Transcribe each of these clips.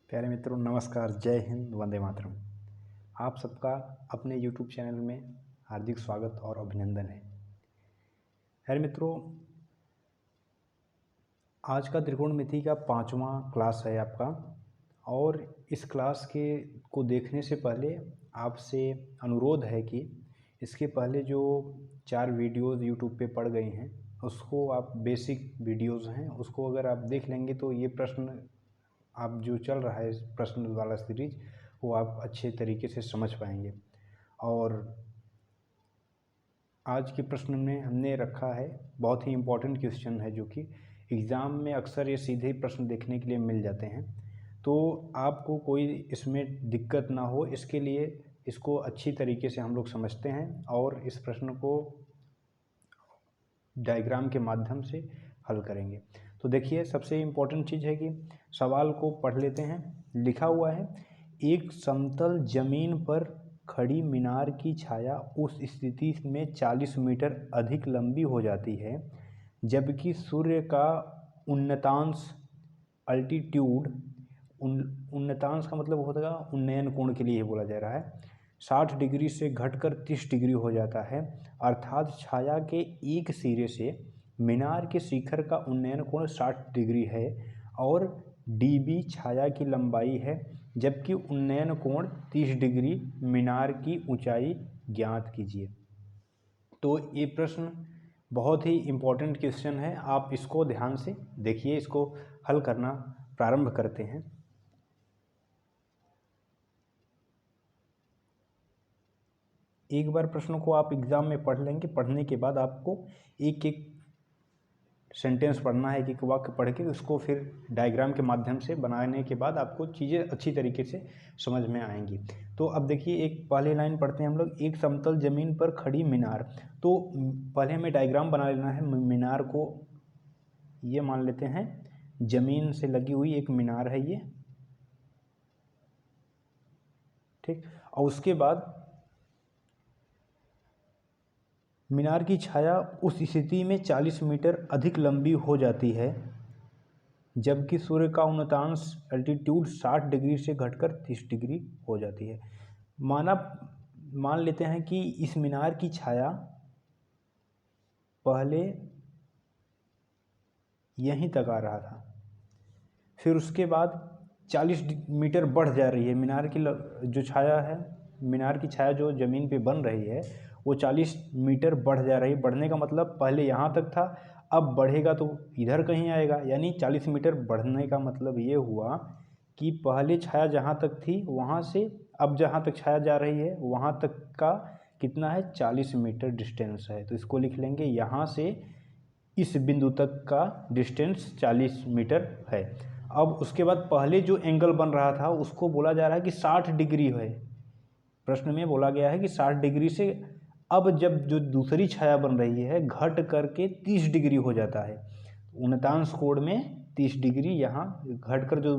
प्यारे मित्रों, नमस्कार। जय हिंद, वंदे मातरम। आप सबका अपने YouTube चैनल में हार्दिक स्वागत और अभिनंदन है। प्यारे मित्रों, आज का त्रिकोणमिति का 5वां क्लास है आपका, और इस क्लास को देखने से पहले आपसे अनुरोध है कि इसके पहले जो 4 वीडियोज़ YouTube पे पड़ गई हैं उसको आप बेसिक वीडियोज़ हैं उसको अगर आप देख लेंगे तो ये प्रश्न आप जो चल रहा है प्रश्न वाला सीरीज वो आप अच्छे तरीके से समझ पाएंगे। और आज के प्रश्न में हमने रखा है बहुत ही इम्पोर्टेंट क्वेश्चन है, जो कि एग्ज़ाम में अक्सर ये सीधे प्रश्न देखने के लिए मिल जाते हैं। तो आपको कोई इसमें दिक्कत ना हो, इसके लिए इसको अच्छी तरीके से हम लोग समझते हैं और इस प्रश्न को डायग्राम के माध्यम से हल करेंगे। तो देखिए, सबसे इम्पोर्टेंट चीज़ है कि सवाल को पढ़ लेते हैं। लिखा हुआ है, एक समतल जमीन पर खड़ी मीनार की छाया उस स्थिति में 40 मीटर अधिक लंबी हो जाती है जबकि सूर्य का उन्नतांश अल्टीट्यूड, उन्नतांश का मतलब होता है उन्नयन कोण के लिए बोला जा रहा है, 60 डिग्री से घटकर 30 डिग्री हो जाता है। अर्थात छाया के एक सिरे से मीनार के शिखर का उन्नयन कोण 60 डिग्री है और dB छाया की लंबाई है, जबकि उन्नयन कोण 30 डिग्री। मीनार की ऊंचाई ज्ञात कीजिए। तो ये प्रश्न बहुत ही इम्पोर्टेंट क्वेश्चन है, आप इसको ध्यान से देखिए। इसको हल करना प्रारंभ करते हैं। एक बार प्रश्न को आप एग्ज़ाम में पढ़ लेंगे, पढ़ने के बाद आपको एक एक सेंटेंस पढ़ना है, एक एक वाक्य पढ़ के उसको फिर डायग्राम के माध्यम से बनाने के बाद आपको चीज़ें अच्छी तरीके से समझ में आएंगी। तो अब देखिए, एक पहले लाइन पढ़ते हैं हम लोग, एक समतल जमीन पर खड़ी मीनार। तो पहले हमें डायग्राम बना लेना है। मीनार को ये मान लेते हैं जमीन से लगी हुई एक मीनार है ये, ठीक। और उसके बाद मीनार की छाया उस स्थिति में 40 मीटर अधिक लंबी हो जाती है जबकि सूर्य का उन्नतांश एल्टीट्यूड 60 डिग्री से घटकर 30 डिग्री हो जाती है। मान लेते हैं कि इस मीनार की छाया पहले यहीं तक आ रहा था, फिर उसके बाद 40 मीटर बढ़ जा रही है। मीनार की जो छाया है, मीनार की छाया जो ज़मीन पे बन रही है वो 40 मीटर बढ़ जा रही है। बढ़ने का मतलब पहले यहाँ तक था, अब बढ़ेगा तो इधर कहीं आएगा, यानी 40 मीटर बढ़ने का मतलब ये हुआ कि पहले छाया जहाँ तक थी वहाँ से अब जहाँ तक छाया जा रही है वहाँ तक का कितना है, 40 मीटर डिस्टेंस है। तो इसको लिख लेंगे, यहाँ से इस बिंदु तक का डिस्टेंस 40 मीटर है। अब उसके बाद पहले जो एंगल बन रहा था उसको बोला जा रहा है कि 60 डिग्री है। प्रश्न में बोला गया है कि 60 डिग्री से अब जब जो दूसरी छाया बन रही है घट करके 30 डिग्री हो जाता है। उन्नतांश कोण में 30 डिग्री यहाँ घट कर जो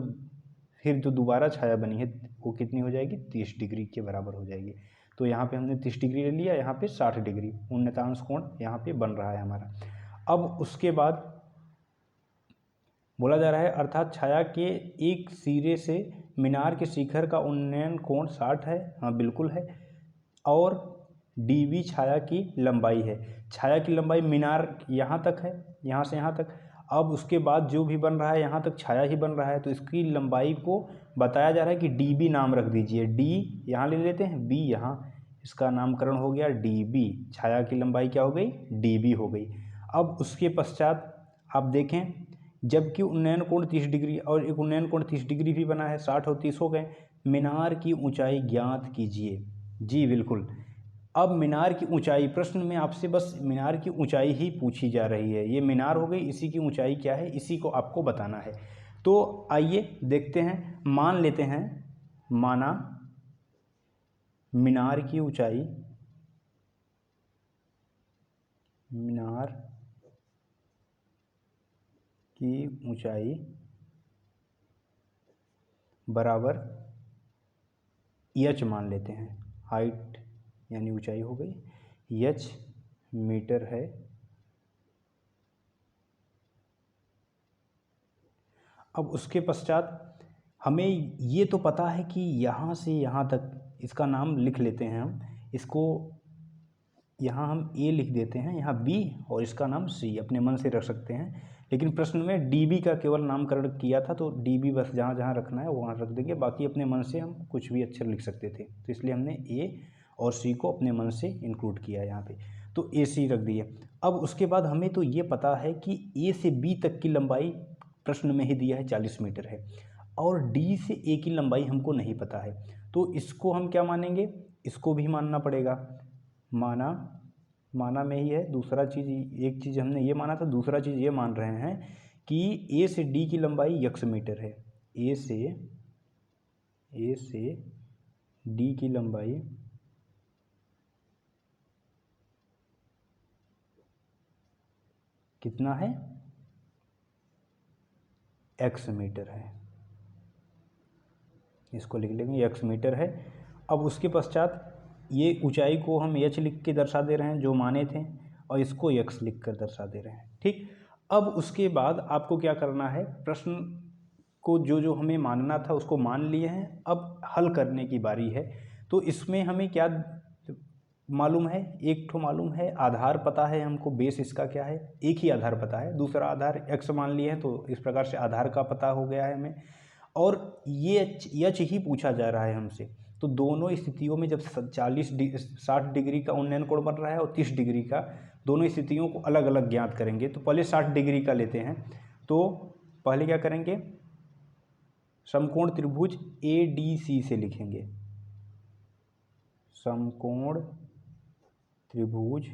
फिर जो दोबारा छाया बनी है वो कितनी हो जाएगी, 30 डिग्री के बराबर हो जाएगी। तो यहाँ पे हमने 30 डिग्री ले लिया, यहाँ पे 60 डिग्री उन्नतांश कोण यहाँ पे बन रहा है हमारा। अब उसके बाद बोला जा रहा है, अर्थात छाया के एक सिरे से मीनार के शिखर का उन्नयन कोण 60 है, हाँ बिल्कुल है, और dB छाया की लंबाई है। छाया की लंबाई मीनार यहाँ तक है, यहाँ से यहाँ तक। अब उसके बाद जो भी बन रहा है यहाँ तक छाया ही बन रहा है, तो इसकी लंबाई को बताया जा रहा है कि dB नाम रख दीजिए। d यहाँ ले लेते हैं, b यहाँ, इसका नामकरण हो गया dB। छाया की लंबाई क्या हो गई, dB हो गई। अब उसके पश्चात आप देखें, जबकि उन्नयन कोण 30 डिग्री और एक उन्नयन कोण 30 डिग्री भी बना है, 60 और 30 हो गए। मीनार की ऊंचाई ज्ञात कीजिए। जी बिल्कुल, अब मीनार की ऊंचाई, प्रश्न में आपसे बस मीनार की ऊंचाई ही पूछी जा रही है। ये मीनार हो गई, इसी की ऊंचाई क्या है इसी को आपको बताना है। तो आइए देखते हैं, मान लेते हैं, माना मीनार की ऊंचाई, मीनार की ऊंचाई बराबर h मान लेते हैं। हाइट यानी ऊंचाई हो गई, h मीटर है। अब उसके पश्चात हमें ये तो पता है कि यहाँ से यहाँ तक इसका नाम लिख लेते हैं हम, इसको यहाँ हम ए लिख देते हैं, यहाँ बी और इसका नाम सी, अपने मन से रख सकते हैं। लेकिन प्रश्न में डीबी का केवल नामकरण किया था, तो डीबी बस जहाँ जहाँ रखना है वहाँ रख देंगे, बाकी अपने मन से हम कुछ भी अक्षर लिख सकते थे। तो इसलिए हमने ए और सी को अपने मन से इंक्लूड किया यहाँ पे, तो ए सी रख दिए। अब उसके बाद हमें तो ये पता है कि ए से बी तक की लंबाई प्रश्न में ही दिया है 40 मीटर है, और डी से ए की लंबाई हमको नहीं पता है, तो इसको हम क्या मानेंगे, इसको भी मानना पड़ेगा। माना में ही है। दूसरा चीज़, एक चीज़ हमने ये माना था, दूसरा चीज़ ये मान रहे हैं कि ए से डी की लंबाई x मीटर है। ए से डी की लंबाई कितना है, x मीटर है। इसको लिख लेंगे x मीटर है। अब उसके पश्चात ये ऊंचाई को हम h लिख के दर्शा दे रहे हैं जो माने थे, और इसको x लिख कर दर्शा दे रहे हैं। ठीक, अब उसके बाद आपको क्या करना है, प्रश्न को जो जो हमें मानना था उसको मान लिए हैं, अब हल करने की बारी है। तो इसमें हमें क्या मालूम है, एक ठो मालूम है, आधार पता है हमको, बेस इसका क्या है, एक ही आधार पता है, दूसरा आधार x मान लिए हैं, तो इस प्रकार से आधार का पता हो गया है हमें। और ये h ही पूछा जा रहा है हमसे, तो दोनों स्थितियों में जब 60 डिग्री का उन्नयन कोण बन रहा है और 30 डिग्री का, दोनों स्थितियों को अलग अलग ज्ञात करेंगे। तो पहले 60 डिग्री का लेते हैं, तो पहले क्या करेंगे, समकोण त्रिभुज ADC से लिखेंगे, समकोण त्रिभुज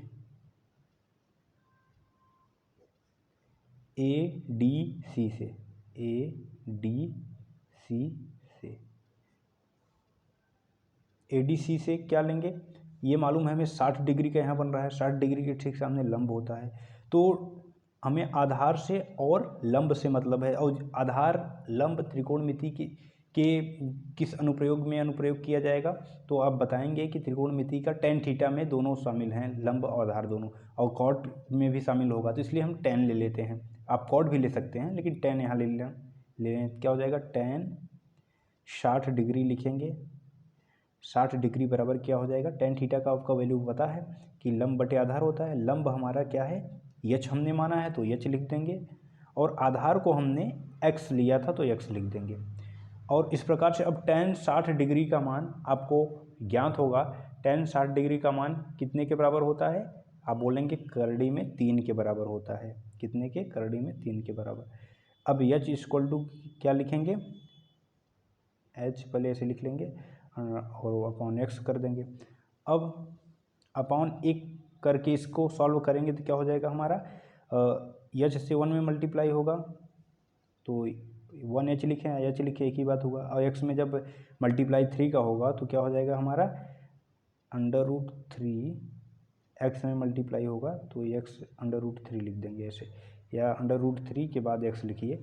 ADC से, ADC से क्या लेंगे, ये मालूम है हमें 60 डिग्री का यहाँ बन रहा है, 60 डिग्री के ठीक सामने लंब होता है, तो हमें आधार से और लंब से मतलब है। और आधार लंब त्रिकोणमिति के किस अनुप्रयोग में अनुप्रयोग किया जाएगा, तो आप बताएंगे कि त्रिकोणमिति का tan थीटा में दोनों शामिल हैं, लंब और आधार दोनों, और कॉट में भी शामिल होगा, तो इसलिए हम tan ले लेते हैं। आप कॉट भी ले सकते हैं, लेकिन tan यहाँ ले लें, क्या हो जाएगा, tan 60 डिग्री लिखेंगे। 60 डिग्री बराबर क्या हो जाएगा, tan थीटा का आपका वैल्यू पता है कि लंब बटे आधार होता है। लंब हमारा क्या है, h हमने माना है तो h लिख देंगे, और आधार को हमने x लिया था तो x लिख देंगे। और इस प्रकार से अब tan 60 डिग्री का मान आपको ज्ञात होगा। tan 60 डिग्री का मान कितने के बराबर होता है, आप बोलेंगे करड़ी में 3 के बराबर होता है। कितने के, करड़ी में 3 के बराबर। अब h इक्वल टू क्या लिखेंगे, h पहले ऐसे लिख लेंगे और अपॉन x कर देंगे। अब अपॉन 1 करके इसको सॉल्व करेंगे तो क्या हो जाएगा हमारा, h से 1 में मल्टीप्लाई होगा, तो 1h लिखें h लिखे एक ही बात होगा। और x में जब मल्टीप्लाई 3 का होगा तो क्या हो जाएगा हमारा, √3, x में मल्टीप्लाई होगा तो x √3 लिख देंगे ऐसे, या √3 के बाद x लिखिए,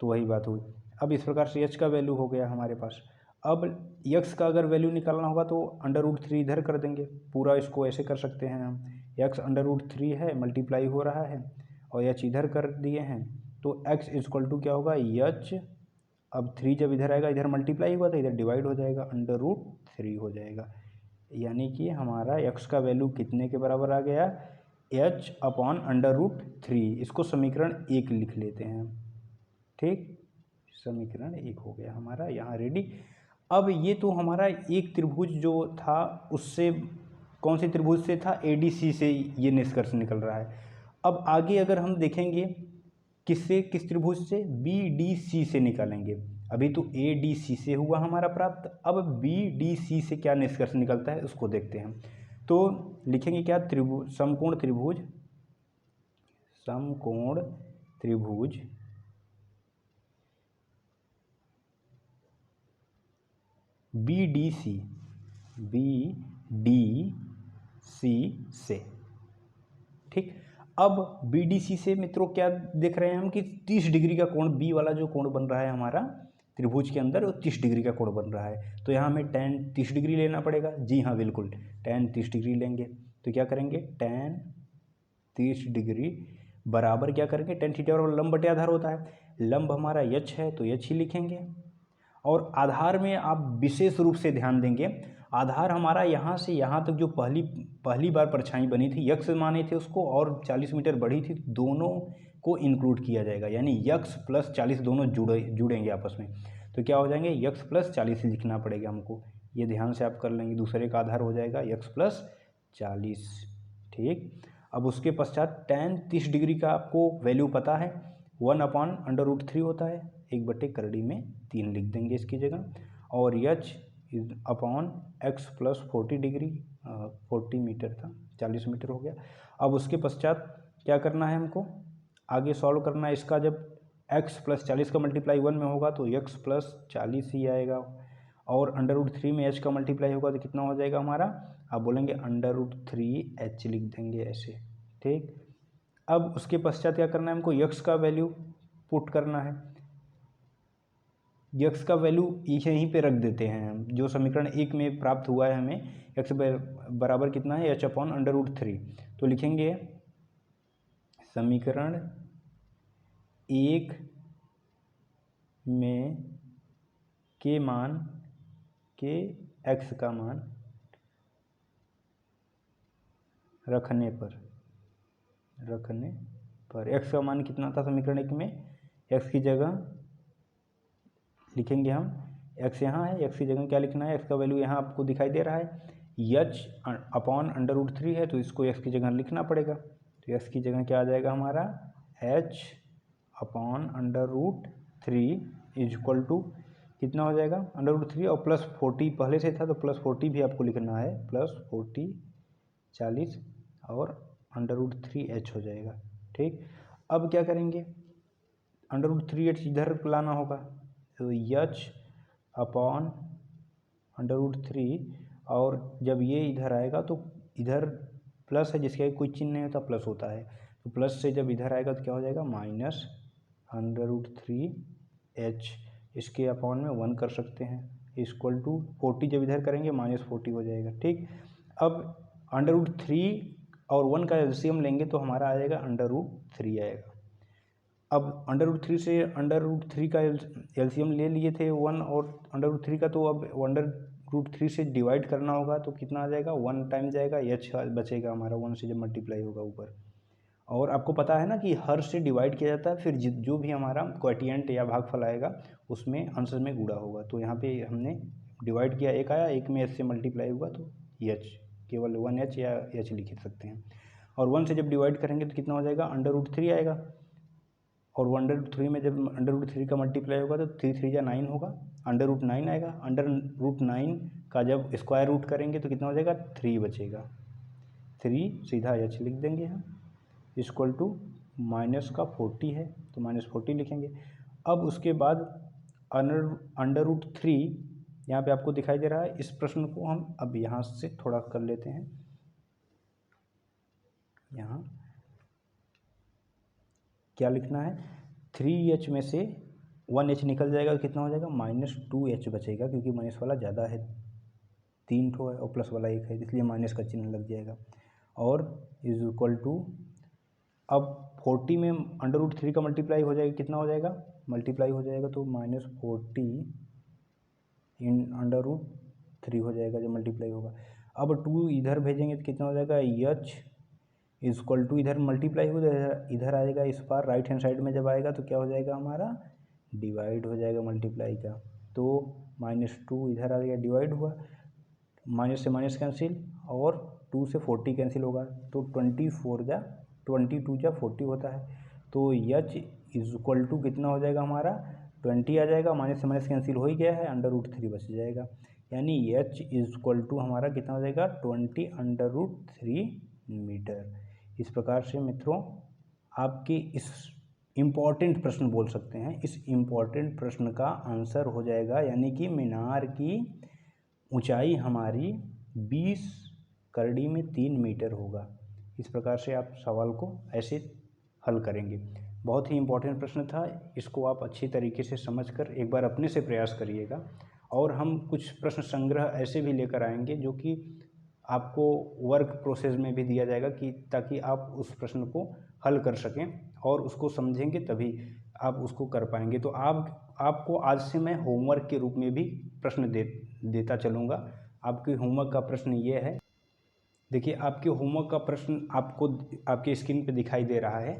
तो वही बात हुई। अब इस प्रकार से h का वैल्यू हो गया हमारे पास। अब x का अगर वैल्यू निकालना होगा तो √3 इधर कर देंगे, पूरा इसको ऐसे कर सकते हैं हम, x √3 है, मल्टीप्लाई हो रहा है, और h इधर कर दिए हैं, तो x इक्वल टू क्या होगा, h, अब 3 जब इधर आएगा, इधर मल्टीप्लाई हुआ तो इधर डिवाइड हो जाएगा, √3 हो जाएगा। यानी कि हमारा x का वैल्यू कितने के बराबर आ गया, h अपॉन √3। इसको समीकरण 1 लिख लेते हैं, ठीक, समीकरण 1 हो गया हमारा यहाँ रेडी। अब ये तो हमारा एक त्रिभुज जो था उससे, कौन से त्रिभुज से था, ADC से ये निष्कर्ष निकल रहा है। अब आगे अगर हम देखेंगे किससे, किस त्रिभुज से, BDC से निकालेंगे। अभी तो ADC से हुआ हमारा प्राप्त, अब BDC से क्या निष्कर्ष निकलता है उसको देखते हैं। तो लिखेंगे क्या, त्रिभुज, समकोण त्रिभुज, समकोण त्रिभुज BDC से, ठीक। अब BDC से मित्रों क्या देख रहे हैं हम कि 30 डिग्री का कोण, B वाला जो कोण बन रहा है हमारा त्रिभुज के अंदर, वो 30 डिग्री का कोण बन रहा है, तो यहाँ हमें tan 30 डिग्री लेना पड़ेगा। जी हाँ बिल्कुल, tan 30 डिग्री लेंगे, तो क्या करेंगे, tan 30 डिग्री बराबर क्या करेंगे, tan थीटा और लंब बटे आधार होता है, लंब हमारा h है तो h ही लिखेंगे, और आधार में आप विशेष रूप से ध्यान देंगे, आधार हमारा यहाँ से यहाँ तक जो पहली बार परछाई बनी थी, यक्स माने थे उसको, और 40 मीटर बढ़ी थी, दोनों को इंक्लूड किया जाएगा, यानी यक्स प्लस 40 दोनों जुड़ेंगे आपस में, तो क्या हो जाएंगे, यक्स प्लस 40 लिखना पड़ेगा हमको। ये ध्यान से आप कर लेंगे, दूसरे का आधार हो जाएगा यक्स प्लस 40। ठीक, अब उसके पश्चात tan 30 डिग्री का आपको वैल्यू पता है, 1/√3 होता है, 1/√3 लिख देंगे इसकी जगह, और h upon x plus 40 degree, 40 metre था, 40 मीटर हो गया। अब उसके पश्चात क्या करना है हमको, आगे सॉल्व करना है इसका। जब x प्लस 40 का मल्टीप्लाई 1 में होगा तो x प्लस 40 ही आएगा, और √3 में h का मल्टीप्लाई होगा तो कितना हो जाएगा हमारा, आप बोलेंगे √3h लिख देंगे ऐसे। ठीक, अब उसके पश्चात क्या करना है हमको, यक्स का वैल्यू पुट करना है, यक्स का वैल्यू यहीं पे रख देते हैं हम, जो समीकरण 1 में प्राप्त हुआ है हमें, यक्स बराबर कितना है, h/√3, तो लिखेंगे समीकरण 1 में के मान के x का मान रखने पर x का मान कितना था समीकरण 1 में, x की जगह लिखेंगे हम, x यहाँ है, x की जगह क्या लिखना है, x का वैल्यू यहाँ आपको दिखाई दे रहा है, h/√3 है तो इसको x की जगह लिखना पड़ेगा, तो x की जगह क्या आ जाएगा हमारा, h/√3 इक्वल टू कितना हो जाएगा, √3 और प्लस 40 पहले से था तो प्लस 40 भी आपको लिखना है, प्लस 40 40 और √3h हो जाएगा। ठीक, अब क्या करेंगे, √3h इधर लाना होगा, तो h/√3, और जब ये इधर आएगा तो इधर प्लस है, जिसका कोई चिन्ह नहीं होता प्लस होता है, तो प्लस से जब इधर आएगा तो क्या हो जाएगा, -√3h, इसके अपॉन में 1 कर सकते हैं, इक्वल टू 40, जब इधर करेंगे -40 हो जाएगा। ठीक, अब √3 और 1 का एलसीएम लेंगे तो हमारा आ जाएगा √3 आएगा। अब √3 से √3 का एलसीएम ले लिए थे 1 और √3 का, तो अब √3 से डिवाइड करना होगा तो कितना आ जाएगा, 1 टाइम जाएगा, h बचेगा हमारा 1 से जब मल्टीप्लाई होगा ऊपर, और आपको पता है ना कि हर से डिवाइड किया जाता है, फिर जो भी हमारा क्वोटिएंट या भागफल आएगा उसमें अंश में गुणा होगा, तो यहाँ पे हमने डिवाइड किया, एक आया, एक में h से मल्टीप्लाई हुआ तो h, केवल 1h या h लिख सकते हैं, और 1 से जब डिवाइड करेंगे तो कितना हो जाएगा, √3 आएगा, और 1/√3 में जब √3 का मल्टीप्लाई होगा तो 3 3 9 होगा, √9 आएगा, √9 का जब स्क्वायर रूट करेंगे तो कितना हो जाएगा, 3 बचेगा, 3 सीधा h लिख देंगे हम, इक्वल टू माइनस का 40 है तो -40 लिखेंगे। अब उसके बाद √3 यहाँ पे आपको दिखाई दे रहा है, इस प्रश्न को हम अब यहाँ से थोड़ा कर लेते हैं, यहाँ क्या लिखना है, 3h में से 1h निकल जाएगा तो कितना हो जाएगा, -2h बचेगा, क्योंकि माइनस वाला ज़्यादा है, 3 ठो है और प्लस वाला 1 है, इसलिए माइनस का चिन्ह लग जाएगा, और इज इक्वल टू, अब 40 में √3 का मल्टीप्लाई हो जाएगा, कितना हो जाएगा, मल्टीप्लाई हो जाएगा तो -40 इन √3 हो जाएगा जब मल्टीप्लाई होगा। अब 2 इधर भेजेंगे तो कितना हो जाएगा, h इक्वल टू, इधर मल्टीप्लाई हो जाएगा, इधर आएगा, इस बार राइट हैंड साइड में जब आएगा तो क्या हो जाएगा हमारा, डिवाइड हो जाएगा मल्टीप्लाई का, तो -2 इधर आ गया, डिवाइड हुआ, माइनस से माइनस कैंसिल, और 2 से 40 कैंसिल होगा, तो 22 जा 40 होता है, तो h इक्वल टू कितना हो जाएगा हमारा, 20 आ जाएगा, माइनस से माइनस कैंसिल हो ही गया है, √3 बच जाएगा, यानी h इक्वल टू हमारा कितना हो जाएगा, 20 √3 मीटर। इस प्रकार से मित्रों आपके इस इम्पॉर्टेंट प्रश्न बोल सकते हैं, इस इम्पॉर्टेंट प्रश्न का आंसर हो जाएगा, यानी कि मीनार की ऊंचाई हमारी 20 करड़ी में 3 मीटर होगा। इस प्रकार से आप सवाल को ऐसे हल करेंगे। बहुत ही इम्पोर्टेंट प्रश्न था, इसको आप अच्छी तरीके से समझकर एक बार अपने से प्रयास करिएगा, और हम कुछ प्रश्न संग्रह ऐसे भी लेकर आएंगे जो कि आपको वर्क प्रोसेस में भी दिया जाएगा, कि ताकि आप उस प्रश्न को हल कर सकें और उसको समझेंगे तभी आप उसको कर पाएंगे। तो आपको आज से मैं होमवर्क के रूप में भी प्रश्न देता चलूँगा। आपके होमवर्क का प्रश्न ये है, देखिए आपके होमवर्क का प्रश्न आपको आपके स्क्रीन पे दिखाई दे रहा है।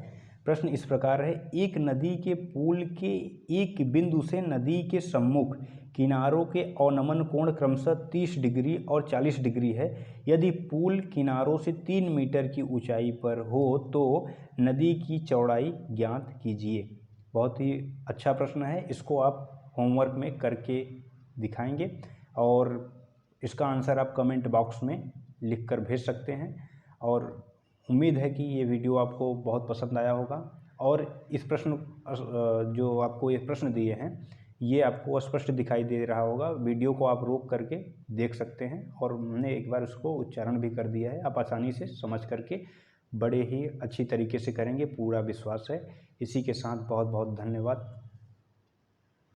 प्रश्न इस प्रकार है, एक नदी के पुल के एक बिंदु से नदी के सम्मुख किनारों के अवनमन कोण क्रमशः 30 डिग्री और 40 डिग्री है। यदि पुल किनारों से 3 मीटर की ऊंचाई पर हो तो नदी की चौड़ाई ज्ञात कीजिए। बहुत ही अच्छा प्रश्न है, इसको आप होमवर्क में करके दिखाएंगे और इसका आंसर आप कमेंट बॉक्स में लिख कर भेज सकते हैं। और उम्मीद है कि ये वीडियो आपको बहुत पसंद आया होगा और इस प्रश्न जो आपको ये प्रश्न दिए हैं ये आपको स्पष्ट दिखाई दे रहा होगा। वीडियो को आप रोक करके देख सकते हैं और हमने एक बार उसको उच्चारण भी कर दिया है, आप आसानी से समझ करके बड़े ही अच्छी तरीके से करेंगे, पूरा विश्वास है। इसी के साथ बहुत बहुत धन्यवाद।